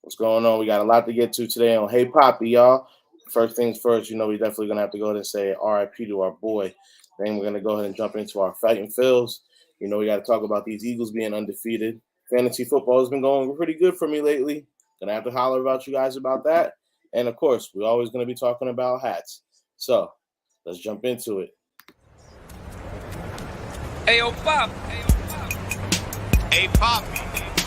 What's going on? We got a lot to get to today on Hey Papi, y'all. First things first, we definitely gonna have to go ahead and say RIP to our boy. Then we're gonna go ahead and jump into our fighting Phils. We got to talk about these Eagles being undefeated. Fantasy football has been going pretty good for me lately. Gonna have to holler about you guys about that. And of course, we're always gonna be talking about hats. So let's jump into it. Hey yo, Pop. Hey, Papi.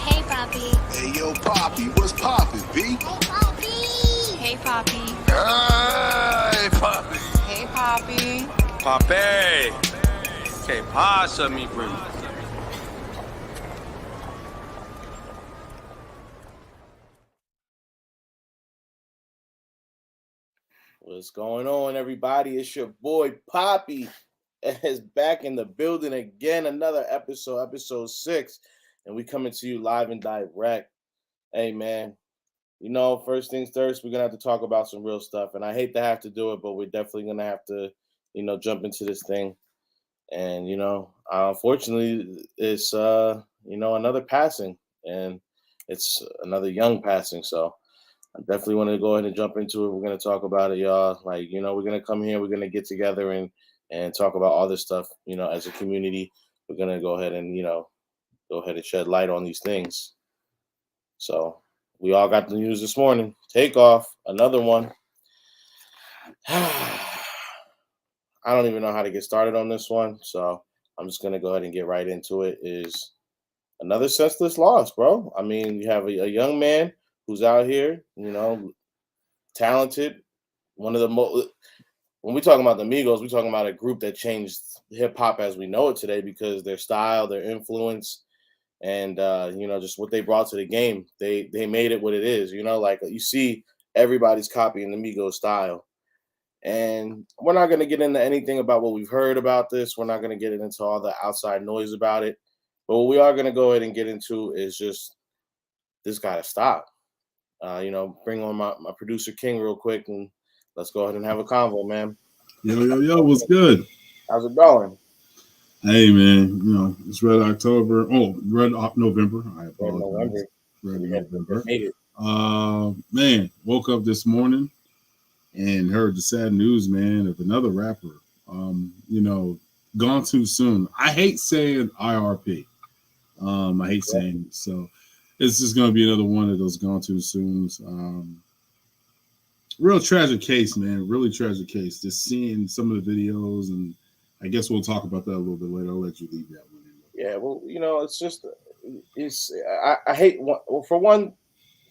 Hey, Papi. Hey, yo, Papi. What's poppin', B? Hey, Papi. Hey, Papi. Hey, Papi. Hey, Papi. Papi. Que pasa, mi primo? What's going on, everybody? It's your boy Papi is back in the building again. Another episode 6, and we coming to you live and direct. Hey, man, first things first, we're gonna have to talk about some real stuff, and I hate to have to do it, but we're definitely gonna have to, jump into this thing. And unfortunately, it's another passing, and it's another young passing. So I definitely want to go ahead and jump into it. We're going to talk about it, y'all. Like, we're going to come here. We're going to get together and talk about all this stuff, as a community. We're going to go ahead and, shed light on these things. So we all got the news this morning. Takeoff, another one. I don't even know how to get started on this one. So I'm just going to go ahead and get right into it. Is another senseless loss, bro. I mean, you have a young man who's out here, talented. One of the most, when we talking about the Migos, we talking about a group that changed hip hop as we know it today because their style, their influence, and just what they brought to the game. They made it what it is. Like you see, everybody's copying the Migos style. And we're not going to get into anything about what we've heard about this. We're not going to get into all the outside noise about it. But what we are going to go ahead and get into is just this got to stop. Bring on my producer King real quick, and let's go ahead and have a convo, man. Yo, what's good? How's it going? Hey, man, it's Red October. Oh, Red November. I apologize. Red November. Made it. Man, woke up this morning and heard the sad news, man, of another rapper. Gone too soon. I hate saying IRP. I hate saying it. So it's just going to be another one of those gone too soon. Real tragic case, man. Really tragic case. Just seeing some of the videos, and I guess we'll talk about that a little bit later. I'll let you leave that one in. Yeah, well, it's just, I hate, well, for one,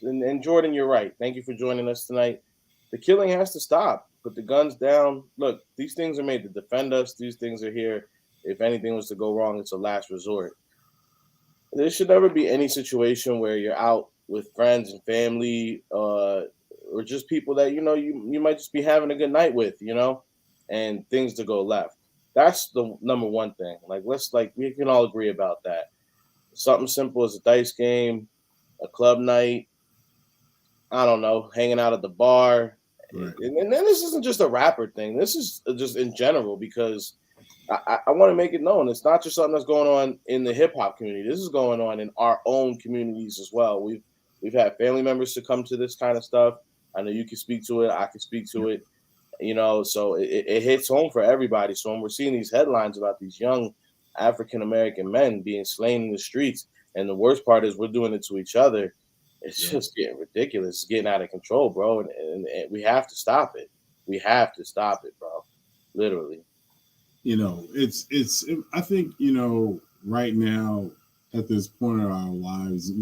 and Jordan, you're right. Thank you for joining us tonight. The killing has to stop. Put the guns down. Look, these things are made to defend us. These things are here. If anything was to go wrong, it's a last resort. There should never be any situation where you're out with friends and family, or just people that you might just be having a good night with, and things to go left. That's the number one thing. Like we can all agree about that. Something simple as a dice game, a club night. I don't know, hanging out at the bar, right. And then this isn't just a rapper thing. This is just in general because I want to make it known it's not just something that's going on in the hip hop community. This is going on in our own communities as well. We've had family members succumb to this kind of stuff. I know you can speak to it. I can speak to it. So it hits home for everybody. So when we're seeing these headlines about these young African American men being slain in the streets, and the worst part is we're doing it to each other. It's just getting ridiculous. It's getting out of control, bro. And we have to stop it. We have to stop it, bro. Literally. I think, right now at this point in our lives,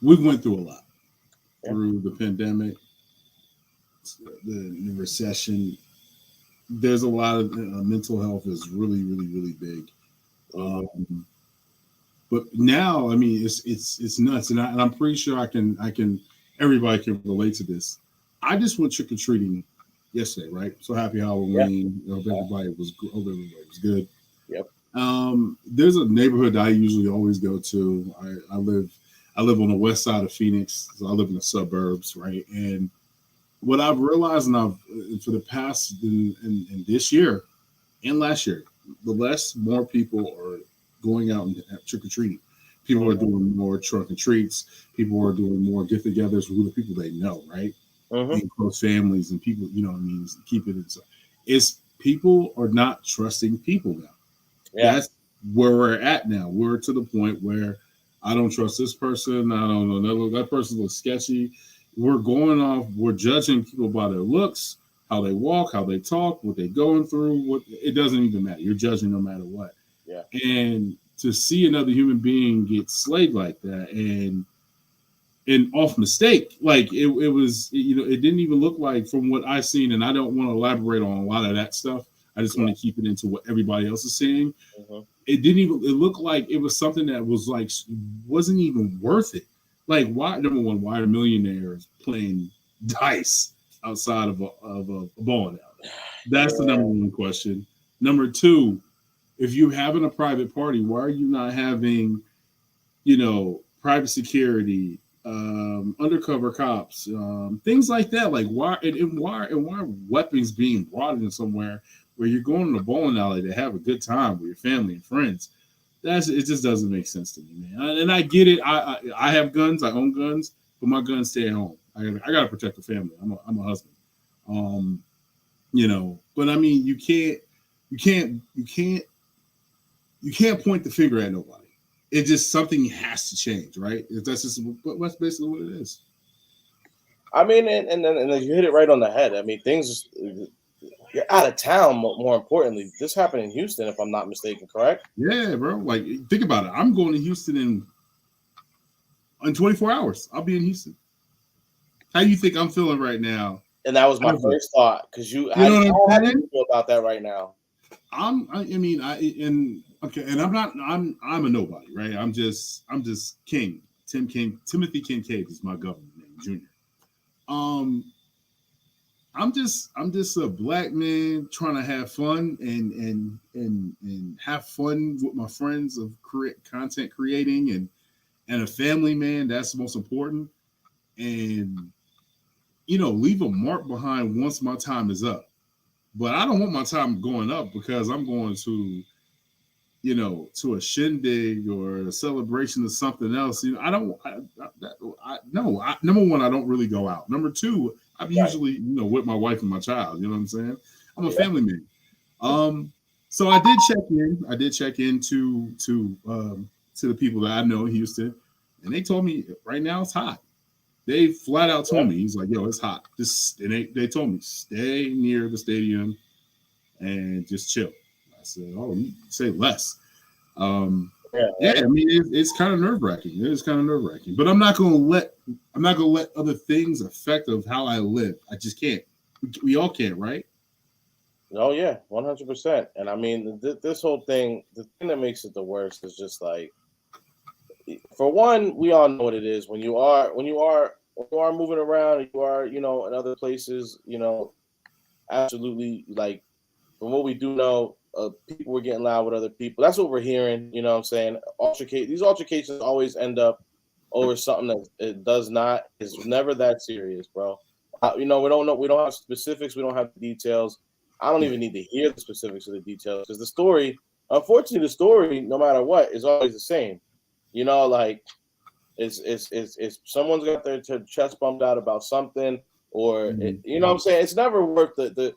we went through a lot through the pandemic, the recession. There's a lot of mental health is really, really, really big. But now, I mean, it's nuts, and I'm pretty sure everybody can relate to this. I just went trick or treating yesterday, right? So happy Halloween! Hope everybody was good. Yep. There's a neighborhood that I usually always go to. I live on the west side of Phoenix, so I live in the suburbs, right? And what I've realized, for the past in this year and last year, more people are going out and trick or treating. People are doing more trunk and treats. People are doing more get-togethers with the people they know, right? And close families and people, you know what I mean? Keep it inside. It's people are not trusting people now. Yeah. That's where we're at now. We're to the point where I don't trust this person. I don't know. That person looks sketchy. We're judging people by their looks, how they walk, how they talk, what they're going through. It doesn't even matter. You're judging no matter what. Yeah. And to see another human being get slayed like that and off mistake, like it was, it didn't even look like, from what I've seen, and I don't want to elaborate on a lot of that stuff. I just want to keep it into what everybody else is saying. It looked like it was something that was like, wasn't even worth it. Like, why, number one, why are millionaires playing dice outside of a bowling alley? That's the number one question. Number two, if you're having a private party, why are you not having, private security, undercover cops, things like that? Like, why are weapons being brought in somewhere where you're going to a bowling alley to have a good time with your family and friends? It just doesn't make sense to me, man. And I get it. I have guns. I own guns, but my guns stay at home. I gotta protect the family. I'm a husband. But I mean, you can't point the finger at nobody. It's just something has to change, right? That's basically what it is. I mean, and you hit it right on the head. I mean, you're out of town. More importantly, this happened in Houston, if I'm not mistaken, correct? Yeah, bro. Like, think about it. I'm going to Houston in 24 hours. I'll be in Houston. How do you think I'm feeling right now? And that was my first thought, because how do you feel about that right now? I'm a nobody, right? I'm just King. Timothy Kincaid is my government name, Junior. I'm just a black man trying to have fun and have fun with my friends of content creating and a family man. That's most important. And leave a mark behind once my time is up. But I don't want my time going up because I'm going to a shindig or a celebration of something else. Number one, I don't really go out. Number two, I'm usually, with my wife and my child. You know what I'm saying? I'm a family man. So I did check in to the people that I know in Houston, and they told me right now it's hot. They flat out told me, he's like, yo, it's hot. They told me, stay near the stadium and just chill. I said, oh, you say less. I mean, it's kind of nerve-wracking. It is kind of nerve-wracking. But I'm not gonna let other things affect of how I live. I just can't. We all can't, right? Oh yeah, 100%. And I mean, this whole thing, the thing that makes it the worst is just like, for one, we all know what it is when you are moving around, you are, in other places, absolutely, like, from what we do know, people were getting loud with other people. That's what we're hearing, you know what I'm saying? These altercations always end up over something that it does not, is never that serious, bro. We don't know, we don't have specifics, we don't have the details. I don't even need to hear the specifics of the details, because unfortunately, the story, no matter what, is always the same. Like, it's someone's got their chest bumped out about something, or you know what I'm saying? It's never worth the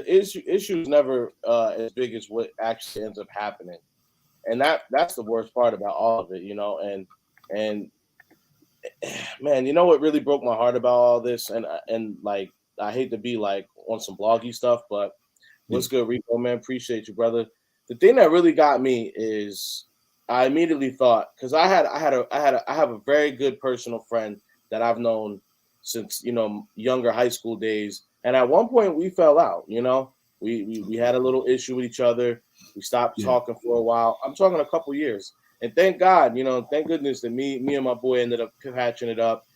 issue is never as big as what actually ends up happening, and that's the worst part about all of it, and man, what really broke my heart about all this, and like, I hate to be like on some bloggy stuff, but what's good, Rico, man? Appreciate you, brother. The thing that really got me is, I immediately thought, because I have a very good personal friend that I've known since younger high school days, and at one point we fell out. We had a little issue with each other. We stopped talking for a while. I'm talking a couple years, and thank God, thank goodness that me and my boy ended up patching it up,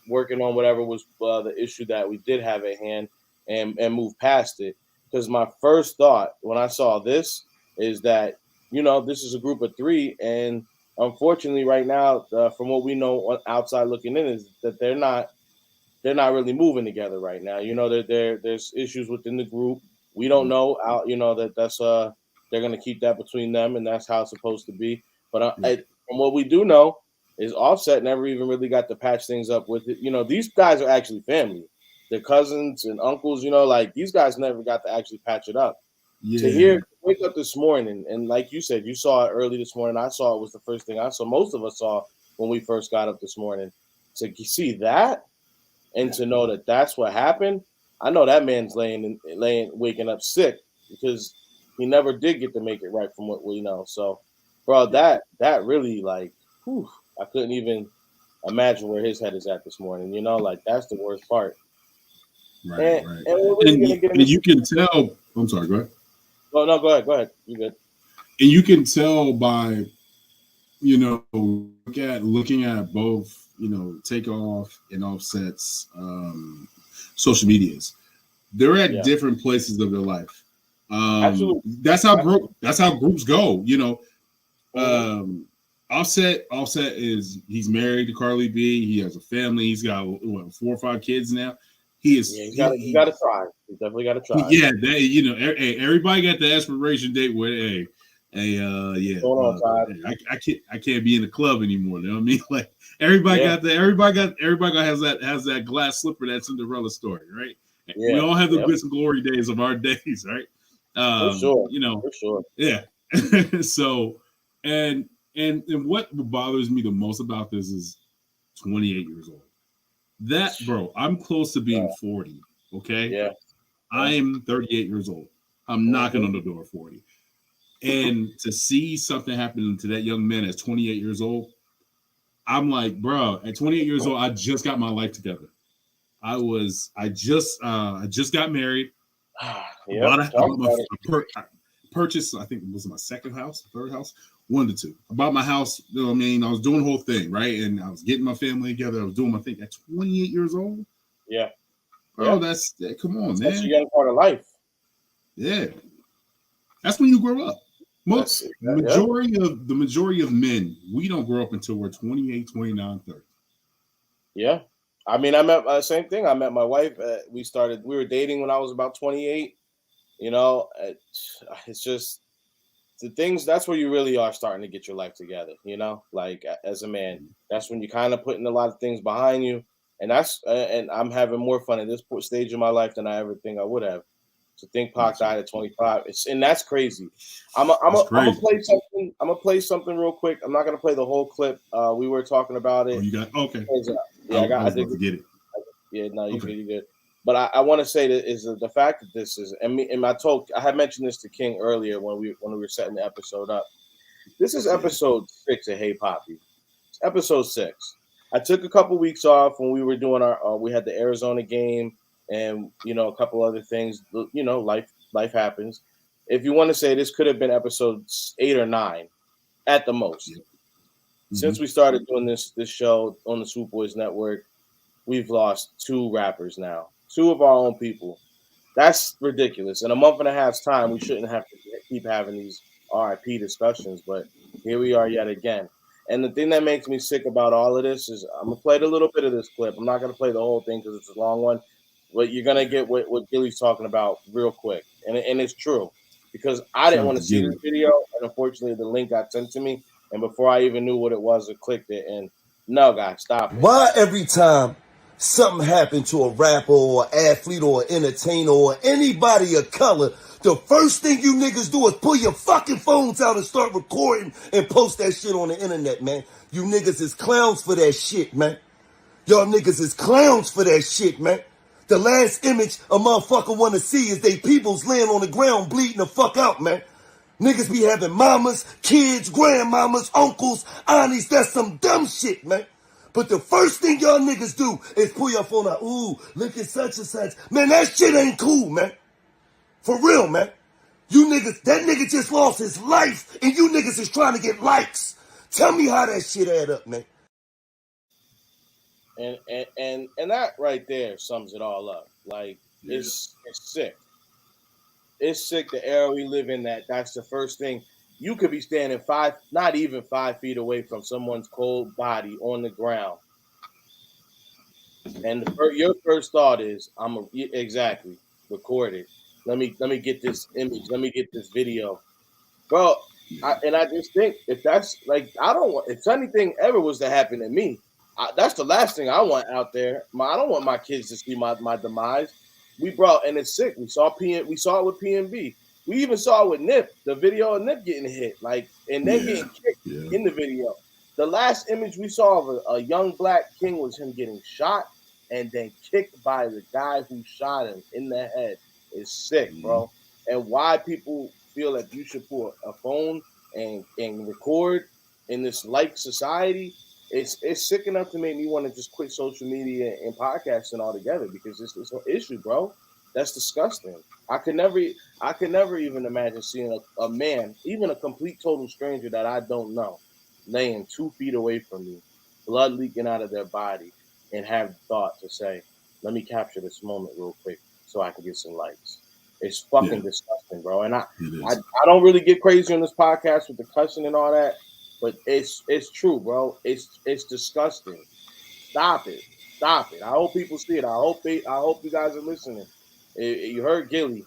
working on whatever was the issue that we did have at hand, and move past it. Because my first thought when I saw this is that, this is a group of three, and unfortunately, right now, from what we know outside looking in, is that they're not really moving together right now. There's issues within the group. We don't know that's they're gonna keep that between them, and that's how it's supposed to be. But from what we do know, is Offset never even really got to patch things up with it. You know, these guys are actually family. Their cousins and uncles, you know, like these guys never got to actually patch it up. Yeah. To wake up this morning, and like you said, you saw it early this morning. I saw it was the first thing I saw. Most of us saw when we first got up this morning. To see that and to know that that's what happened, I know that man's waking up sick because he never did get to make it right from what we know. So, bro, that really like, whew, I couldn't even imagine where his head is at this morning. You know, like that's the worst part. Right. And we're really gonna get and you can tell. I'm sorry. Go ahead. Oh no, go ahead. You good? And you can tell by, you know, looking at both, you know, Takeoff and Offset's social medias. They're at different places of their life. Absolutely. That's how groups go. You know, Offset he's married to Carly B. He has a family. He's got 4 or 5 kids now. He is. Yeah, you got to try. You definitely got to try. Yeah, you know, everybody got the expiration date where I can't be in the club anymore. You know what I mean? Like everybody has that glass slipper, that Cinderella story, right? Yeah. We all have the glitz and glory days of our days, right? For sure. You know, for sure. Yeah. So, and what bothers me the most about this is 28 years old. That, bro, I'm close to being 40. Okay. Yeah. I'm 38 years old. I'm knocking on the door of 40. And to see something happen to that young man at 28 years old, I'm like, bro, at 28 years old, I just got my life together. I just got married. I purchased, I think it was my second house, third house, one to two. I bought my house. You know what I mean? I was doing the whole thing, right? And I was getting my family together. I was doing my thing at 28 years old. Yeah. Bro, come on, man. That's a young part of life. Yeah. That's when you grow up. The majority of men, we don't grow up until we're 28, 29, 30. Yeah. I mean, I met same thing. I met my wife. We were dating when I was about 28. You know, it's just the things. That's where you really are starting to get your life together. You know, like as a man, that's when you're kind of putting a lot of things behind you. And and I'm having more fun at this stage of my life than I ever think I would have. To think Pac died at 25, and that's crazy. I'm gonna play something. I'm gonna play something real quick. I'm not gonna play the whole clip. We were talking about it. Oh, you got okay. I did get it. Yeah, no, you good. But I want to say that is the fact that this is, and I had mentioned this to King earlier when we were setting the episode up. This is episode 6 of Hey Papi. It's episode 6. I took a couple weeks off when we were doing we had the Arizona game. And, you know, a couple other things, you know, life happens. If you want to say this could have been episode 8 or 9 at the most. Yeah. Mm-hmm. Since we started doing this show on the Swoop Boys Network, we've lost 2 rappers now, 2 of our own people. That's ridiculous. In a month and a half's time, we shouldn't have to keep having these RIP discussions, but here we are yet again. And the thing that makes me sick about all of this is I'm going to play a little bit of this clip. I'm not going to play the whole thing because it's a long one. But you're gonna get what Gilly's talking about real quick, and it's true because I didn't want to see this video, and unfortunately the link got sent to me, and before I even knew what it was, I clicked it, and no, guys, stop it. Why every time something happened to a rapper or athlete or entertainer or anybody of color, the first thing you niggas do is pull your fucking phones out and start recording and post that shit on the internet, man? You niggas is clowns for that shit, man. Y'all niggas is clowns for that shit, man. The last image a motherfucker want to see is they peoples laying on the ground bleeding the fuck out, man. Niggas be having mamas, kids, grandmamas, uncles, aunties. That's some dumb shit, man. But the first thing y'all niggas do is pull your phone out. Ooh, look at such and such. Man, that shit ain't cool, man. For real, man. You niggas, that nigga just lost his life, and you niggas is trying to get likes. Tell me how that shit add up, man. And that right there sums it all up. Like it's sick. It's sick the era we live in. That's the first thing. You could be standing not even 5 feet away from someone's cold body on the ground, and your first thought is, record it. Let me get this image. Let me get this video, bro. I just think if that's like I don't want if anything ever was to happen to me, that's the last thing I want out there. I don't want my kids to see my demise. And it's sick. We saw it with PNB. We even saw it with Nip, the video of Nip getting hit, and then getting kicked in the video. The last image we saw of a young black king was him getting shot and then kicked by the guy who shot him in the head. Is sick, bro. And why people feel that you should pull a phone and record in this society, it's sick enough to make me want to just quit social media and podcasting altogether because it's an issue, bro. That's disgusting. I could never even imagine seeing a man, even a complete total stranger that I don't know, laying 2 feet away from me, blood leaking out of their body, and have the thought to say, let me capture this moment real quick so I can get some likes. It's fucking disgusting, bro. And I don't really get crazy on this podcast with the cussing and all that, but it's true, bro. It's disgusting. Stop it. I hope people see it. I hope you guys are listening. You heard Gilly.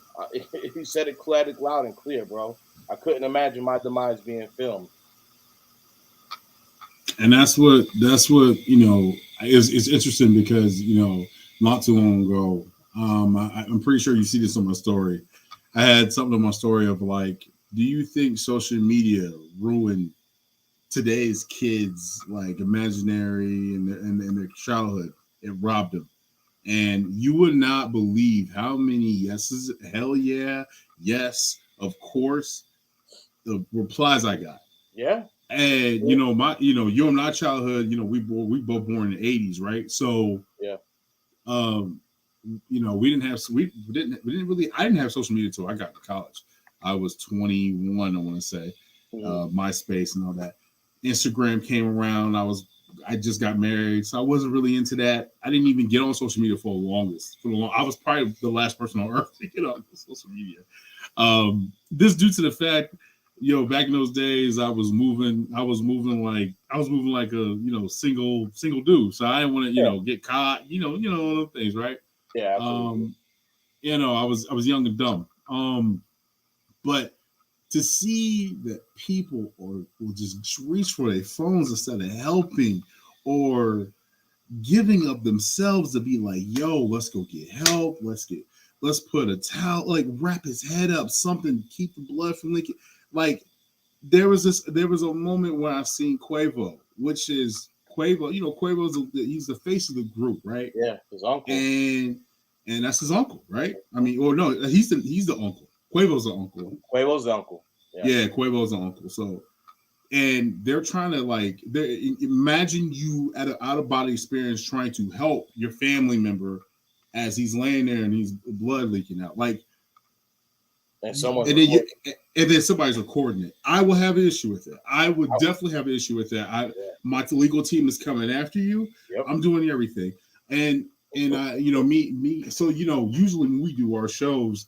He said it loud and clear, bro. I couldn't imagine my demise being filmed. And that's what it's interesting because not too long ago, I'm pretty sure you see this on my story. I had something on my story of like, do you think social media ruined today's kids like imaginary and their childhood? It robbed them. And you would not believe how many yeses, hell yeah, yes, of course, the replies I got. Yeah. And you and my childhood, we both born in the 80s, right? So yeah. We didn't I didn't have social media until I got to college. I was 21, I want to say. MySpace and all that. Instagram came around. I just got married, so I wasn't really into that. I didn't even get on social media for the longest. I was probably the last person on earth to get on social media. This due to the fact, back in those days, I was moving like a single dude. So I didn't want to, get caught. All those things, right? Yeah. Absolutely. I was young and dumb. But to see that people will just reach for their phones instead of helping or giving up themselves to be like, yo, let's go get help. Let's put a towel, like wrap his head up, something, keep the blood from leaking. Like there was a moment where I've seen Quavo, which is Quavo. Quavo's he's the face of the group, right? Yeah, his uncle. And that's his uncle, right? I mean, or no, he's the uncle. Quavo's the uncle. Quavo's the uncle. Yeah, Quavo's the uncle. So, and they're trying to imagine you at an out of body experience trying to help your family member as he's laying there and he's blood leaking out, and then somebody's recording it. I will have an issue with it. I would definitely have an issue with that. My legal team is coming after you. Yep. I'm doing everything, and me. So usually when we do our shows,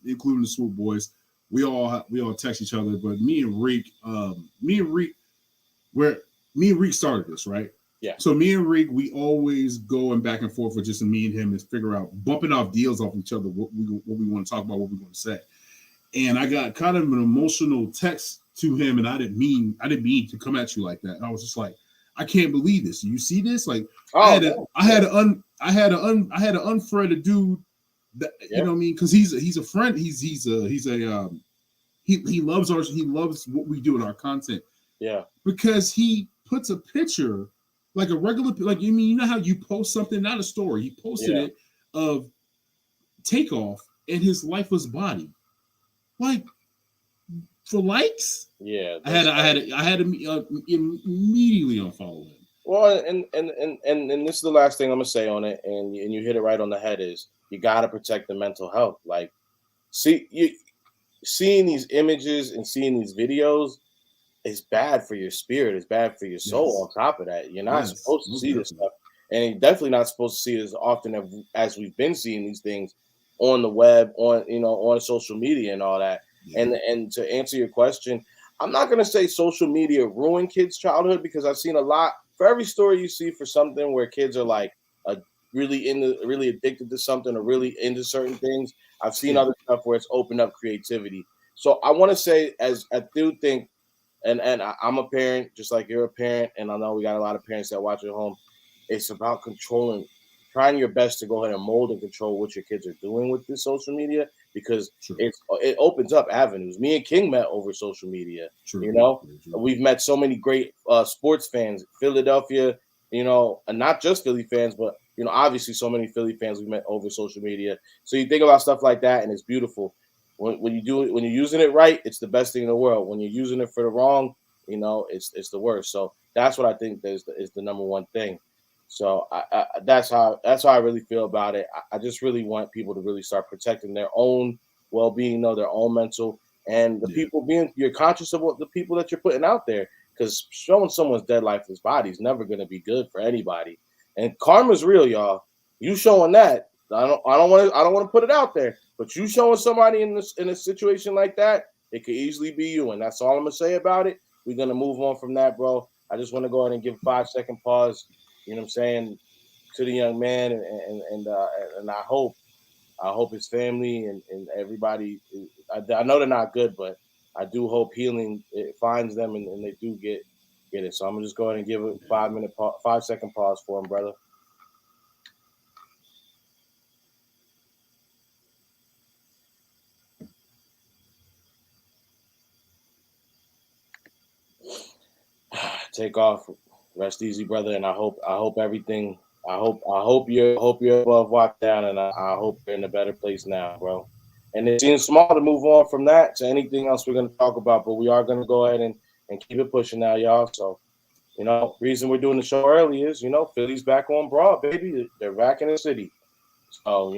including the Swoop Boys, we all text each other. But me and Reek started this, right? Yeah. So me and Reek, we always going back and forth with just me and him and figure out bumping off deals off each other, what we want to talk about, what we want to say. And I got kind of an emotional text to him, and I didn't mean to come at you like that. And I was just like, I can't believe this. You see this? Like, I had to unfriend a dude that you know what I mean, because he's a friend. He loves what we do in our content. Yeah, because he puts a picture like a regular, how you post something, not a story. He posted it of Takeoff and his lifeless body. Like for likes, I had to immediately unfollow him. Well, and this is the last thing I'm gonna say on it, and you hit it right on the head. Is you gotta protect the mental health. Like, seeing these images and seeing these videos is bad for your spirit. It's bad for your soul. On top of that, you're not supposed to see this stuff, and you're definitely not supposed to see it as often as we've been seeing these things on the web, on social media and all that. Yeah. And to answer your question, I'm not going to say social media ruined kids' childhood, because I've seen a lot. For every story you see for something where kids are like really addicted to something or really into certain things, I've seen other stuff where it's opened up creativity. So I want to say, as I do think I'm a parent, just like you're a parent, and I know we got a lot of parents that watch at home. It's about controlling, trying your best to go ahead and mold and control what your kids are doing with this social media, because it opens up avenues. Me and King met over social media. We've met so many great sports fans, Philadelphia, and not just Philly fans, but obviously so many Philly fans we met over social media. So you think about stuff like that, and it's beautiful. When you do it, when you're using it right, it's the best thing in the world. When you're using it for the wrong, it's the worst. So that's what I think is the number one thing. So that's how I really feel about it. I just really want people to really start protecting their own well-being, their own mental, and the people you're conscious of what the people that you're putting out there, because showing someone's dead, lifeless body is never going to be good for anybody. And karma's real, y'all. You showing that. I don't want to put it out there, but you showing somebody in a situation like that, it could easily be you. And that's all I'm gonna say about it. We're gonna move on from that, bro. I just want to go ahead and give a 5-second pause. You know what I'm saying, to the young man, and I hope his family and everybody. I know they're not good, but I do hope healing it finds them and they do get it. So I'm gonna just go ahead and give a 5-second pause for him, brother. Take off, rest easy, brother, and I hope everything. I hope you're above watch down, and I hope you're in a better place now, bro. And it seems small to move on from that to anything else we're going to talk about, but we are going to go ahead and keep it pushing now, y'all. So, reason we're doing the show early is, Philly's back on Broad, baby. They're back in the city. So,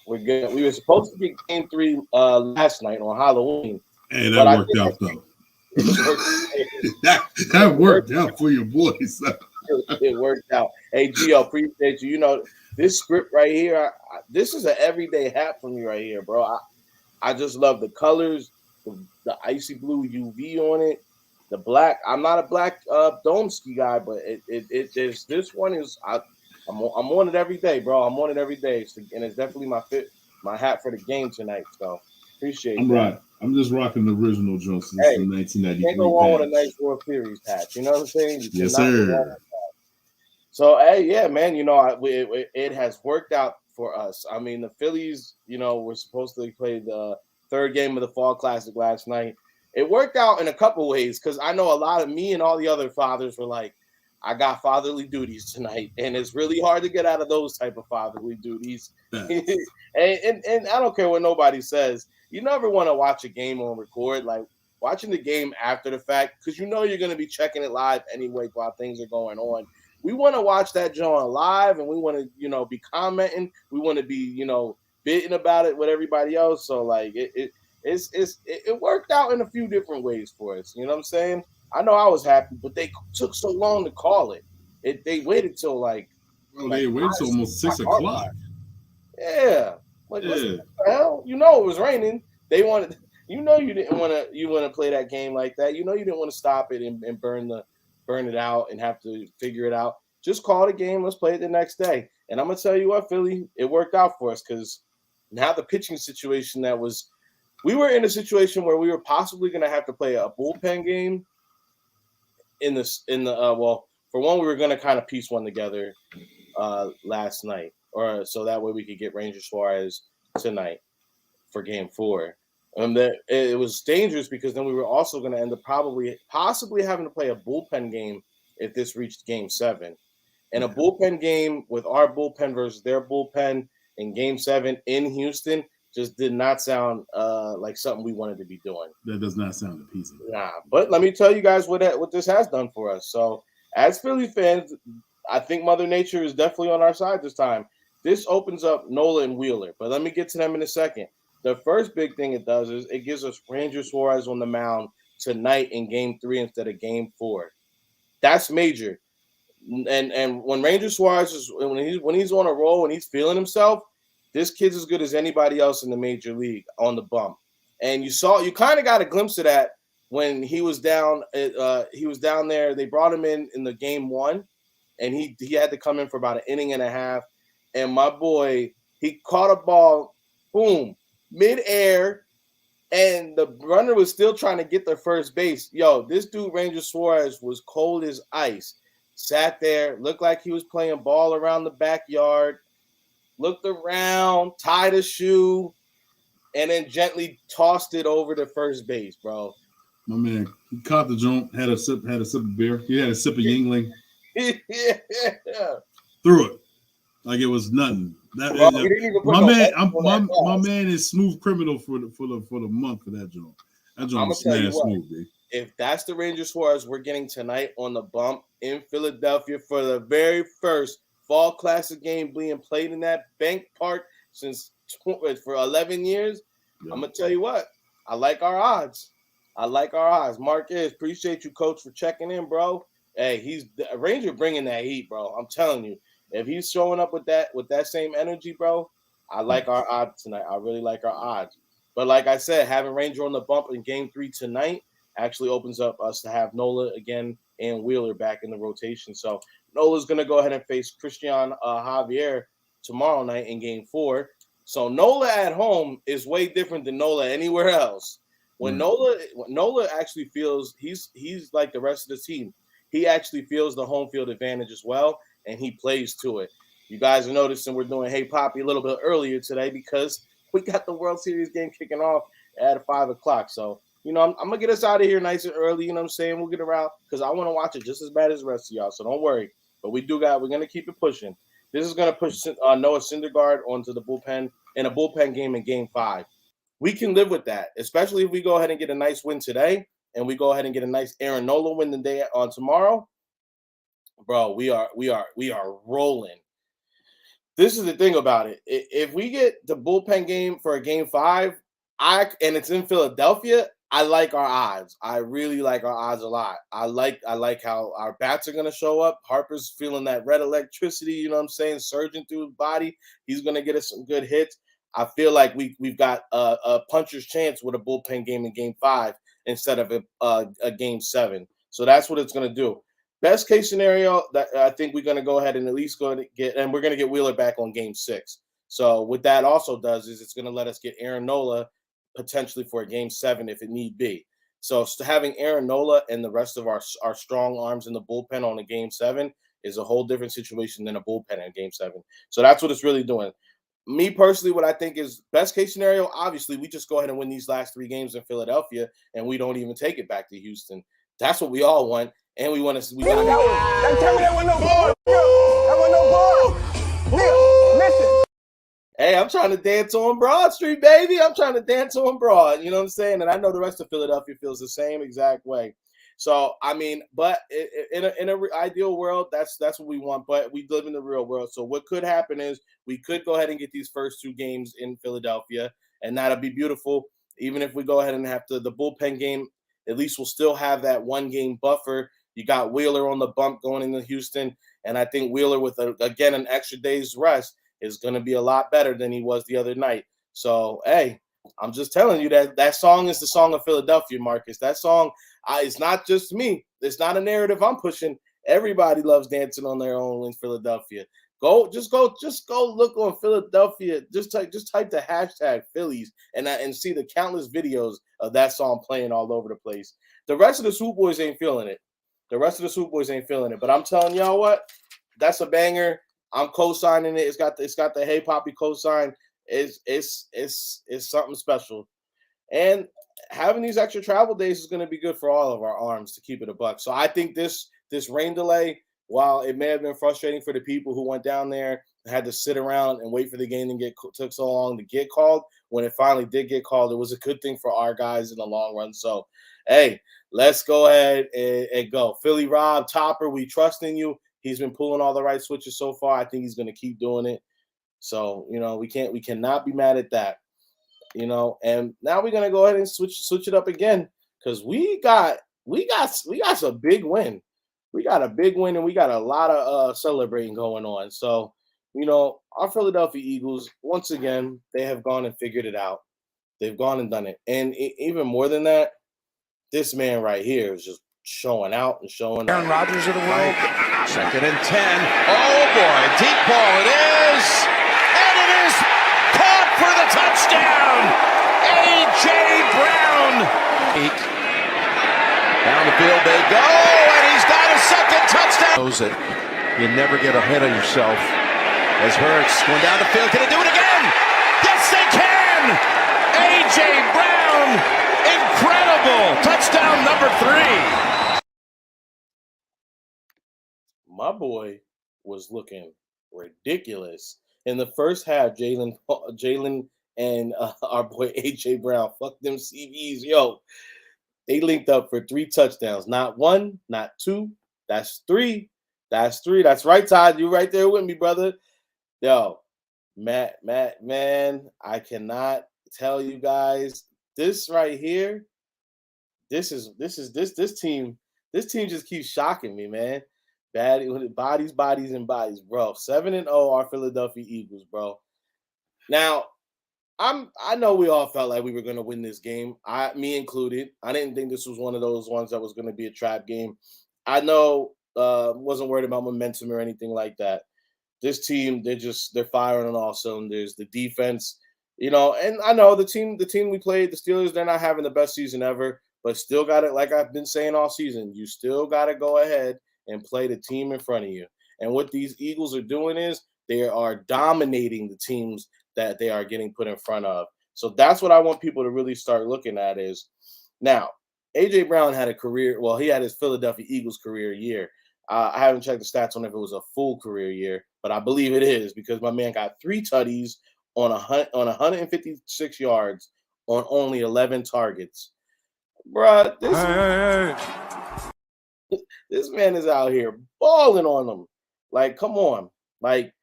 we're good. We were supposed to get Game 3 last night on Halloween. Hey, that worked out though. that worked out for your boys. It worked out. Hey, Gio, appreciate you. This script right here, this is an everyday hat for me right here, bro. I just love the colors, the icy blue UV on it, the black. I'm not a black dome ski guy, but this one is I'm on it every day, bro. I'm on it every day, and it's definitely my hat for the game tonight. So appreciate it. I'm right. I'm just rocking the original Jones since the 1993. Can't go wrong with a nice World Series hat. You know what I'm saying? Yes, sir. So, hey, yeah, man, it has worked out for us. I mean, the Phillies, were supposed to play the third game of the Fall Classic last night. It worked out in a couple ways, because I know a lot of me and all the other fathers were like, I got fatherly duties tonight, and it's really hard to get out of those type of fatherly duties. and I don't care what nobody says. You never want to watch a game on record, like watching the game after the fact, because you're going to be checking it live anyway while things are going on. We want to watch that John live, and we want to, be commenting. We want to be, bitting about it with everybody else. So like it worked out in a few different ways for us. You know what I'm saying? I know I was happy, but they took so long to call it. They waited till they waited till almost 6 o'clock. Yeah. What the hell? It was raining. They wanted. You didn't want to play that game like that. You didn't want to stop it and burn it out and have to figure it out. Just call the game. Let's play it the next day. And I'm gonna tell you what, Philly, it worked out for us, because now the pitching situation we were in a situation where we were possibly gonna have to play a bullpen game. For one, we were gonna kind of piece one together last night, or so that way we could get Ranger Suarez tonight for Game 4. It was dangerous, because then we were also going to end up possibly having to play a bullpen game if this reached Game 7. And a bullpen game with our bullpen versus their bullpen in Game 7 in Houston just did not sound like something we wanted to be doing. That does not sound appeasing. Nah, but let me tell you guys what this has done for us. So as Philly fans, I think Mother Nature is definitely on our side this time. This opens up Nola and Wheeler, but let me get to them in a second. The first big thing it does is it gives us Ranger Suarez on the mound tonight in Game 3 instead of Game 4. That's major. And when Ranger Suarez when he's on a roll and he's feeling himself, this kid's as good as anybody else in the major league on the bump. And you kind of got a glimpse of that when he was down. He was down there. They brought him in the Game 1, and he had to come in for about an inning and a half. And my boy, he caught a ball, boom, midair, and the runner was still trying to get to first base. Yo, this dude, Ranger Suarez, was cold as ice. Sat there, looked like he was playing ball around the backyard, looked around, tied a shoe, and then gently tossed it over to first base, bro. My man, he caught the joint, had a sip of beer. He had a sip of Yingling. Yeah. Threw it like it was nothing. That, Bro, he didn't even put my man is smooth criminal for the month for that joint. That joint was smash smooth, dude. If that's the Ranger Suarez we're getting tonight on the bump in Philadelphia for the very first Fall Classic game being played in that Bank Park for 11 years, yeah. I'm gonna tell you what, I like our odds. Marquez, appreciate you, Coach, for checking in, bro. Hey, he's a Ranger bringing that heat, bro. I'm telling you, if he's showing up with that same energy, bro, I like our odds tonight. I really like our odds. But like I said, having Ranger on the bump in Game 3 tonight actually opens up us to have Nola again and Wheeler back in the rotation. So Nola's gonna go ahead and face Christian Javier tomorrow night in Game 4. So Nola at home is way different than Nola anywhere else. When Nola actually feels he's like the rest of the team. He actually feels the home field advantage as well, and he plays to it. You guys are noticing we're doing Hey Papi a little bit earlier today because we got the World Series game kicking off at 5 o'clock. So, you know, I'm going to get us out of here nice and early. You know what I'm saying? We'll get around because I want to watch it just as bad as the rest of y'all. So don't worry. But we're going to keep it pushing. This is going to push Noah Syndergaard onto the bullpen in a bullpen game in Game 5. We can live with that, especially if we go ahead and get a nice win today and we go ahead and get a nice Aaron Nola win the day on tomorrow. Bro, we are rolling. This is the thing about it. If we get the bullpen game for a Game 5, and it's in Philadelphia, I like our odds. I really like our odds a lot. I like how our bats are going to show up. Harper's feeling that red electricity, you know what I'm saying, surging through his body. He's going to get us some good hits. I feel like we've got a puncher's chance with a bullpen game in Game 5 instead of a Game 7. So that's what it's going to do. Best case scenario, that I think we're going to go ahead and at least go to get, and we're going to get Wheeler back on Game 6. So what that also does is it's going to let us get Aaron Nola potentially for a Game 7 if it need be. So having Aaron Nola and the rest of our strong arms in the bullpen on a Game 7 is a whole different situation than a bullpen in Game 7. So that's what it's really doing. Me personally, what I think is best case scenario, obviously, we just go ahead and win these last 3 games in Philadelphia, and we don't even take it back to Houston. That's what we all want. And we want to. Tell me that was no ball. That was no ball. Listen. Hey, I'm trying to dance on Broad Street, baby. I'm trying to dance on Broad. You know what I'm saying? And I know the rest of Philadelphia feels the same exact way. So I mean, but in an ideal world, that's what we want. But we live in the real world. So what could happen is we could go ahead and get these first 2 games in Philadelphia, and that'll be beautiful. Even if we go ahead and have the bullpen game, at least we'll still have that 1-game buffer. You got Wheeler on the bump going into Houston, and I think Wheeler with, again, an extra day's rest is going to be a lot better than he was the other night. So, hey, I'm just telling you that song is the song of Philadelphia, Marcus. That song, it's not just me. It's not a narrative I'm pushing. Everybody loves dancing on their own in Philadelphia. Just go look on Philadelphia. Just type the hashtag Phillies and see the countless videos of that song playing all over the place. The rest of the Swoop Boys ain't feeling it. But I'm telling y'all what, that's a banger. I'm co-signing it. It's got the Hey Papi co-sign. It's something special. And having these extra travel days is going to be good for all of our arms, to keep it a buck. So I think this rain delay, while it may have been frustrating for the people who went down there and had to sit around and wait for the game to took so long to get called, when it finally did get called, it was a good thing for our guys in the long run. So, hey, let's go ahead and go. Philly Rob, Topper, we trust in you. He's been pulling all the right switches so far. I think he's going to keep doing it. So, you know, we cannot be mad at that. You know, and now we're going to go ahead and switch it up again, because we got some big win. We got a big win, and we got a lot of celebrating going on. So, you know, our Philadelphia Eagles, once again, they have gone and figured it out. They've gone and done it. And even more than that, this man right here is just showing out and showing out. Aaron Rodgers of the world. 2nd and 10. Oh, boy. Deep ball it is. And it is caught for the touchdown. A.J. Brown. 8. Down the field they go, and he's got a second touchdown. Knows that you never get ahead of yourself. As Hurts going down the field, can they do it again? Yes, they can! A.J. Brown, incredible! Touchdown number 3. My boy was looking ridiculous in the first half. Jalen and our boy A.J. Brown, fuck them CVs, yo. They linked up for 3 touchdowns. Not 1, not 2. That's 3. That's 3. That's right, Todd. You right there with me, brother. Yo, Matt, man, I cannot tell you guys this right here. This team just keeps shocking me, man. Bodies, bro. 7-0 our Philadelphia Eagles, bro. Now, I know we all felt like we were going to win this game, me included. I didn't think this was one of those ones that was going to be a trap game. I know wasn't worried about momentum or anything like that. This team, they're firing on all cylinders. The defense, and I know the team we played, the Steelers, they're not having the best season ever, but still got it. Like I've been saying all season, you still got to go ahead and play the team in front of you. And what these Eagles are doing is they are dominating the teams that they are getting put in front of. So that's what I want people to really start looking at is now, A.J. Brown had a career. Well, he had his Philadelphia Eagles career year. I haven't checked the stats on if it was a full career year, but I believe it is because my man got 3 tutties on 156 yards on only 11 targets. Bruh, this man is out here balling on them. Like, come on. Like,